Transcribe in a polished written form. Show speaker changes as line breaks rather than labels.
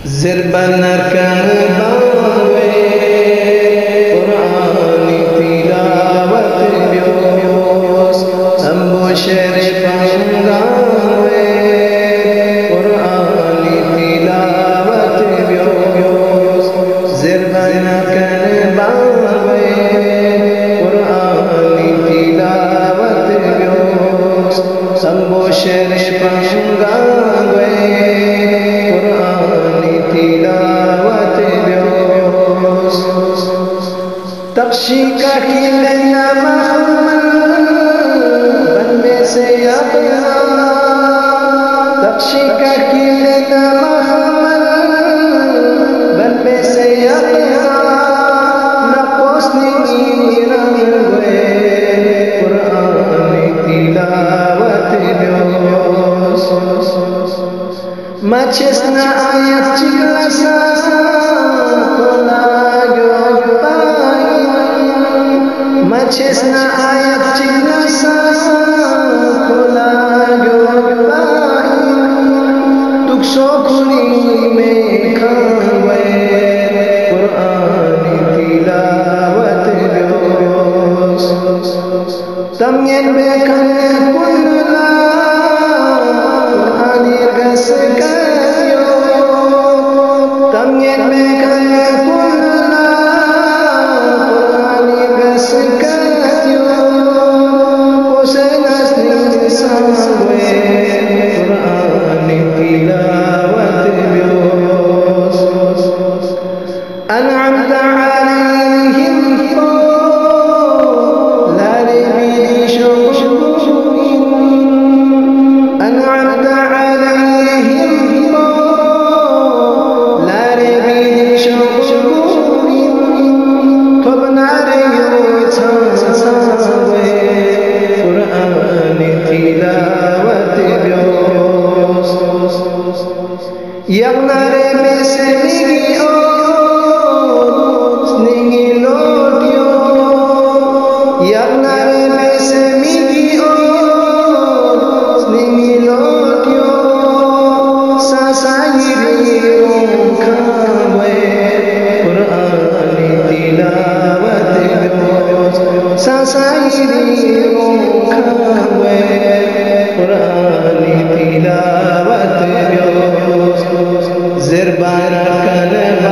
ज़िरबनर कर बावे कुरानी तिलावत ब्योस अम्बो शरीफ गावे कुरानी तिलावत ब्योस ज़िरबनर कर बावे कुरानी तिलावत ब्योस अम्बो शरीफ गावे तिलावत ब्योस तख्शी का खिलना महमल बनने से अपना तख्शी का खिलना महमल बनने से अपना न पोसने की रंग हुए कुरानी तिलावत ब्योस Macesna ayat ciklasa kolagyo pain Macesna ayat ciklasa kolagyo pain Tukso kuli mein khawe Qur'ani tilawat byos Tamyen bekan kulla Qur'ani gaskan أنعمت عليهم لا ريب شوق أنعمت عليهم لا ريب شوق طبنا ريوت قرآن تلاوة بيوس يغنر مسلمي ज़िरबनर कर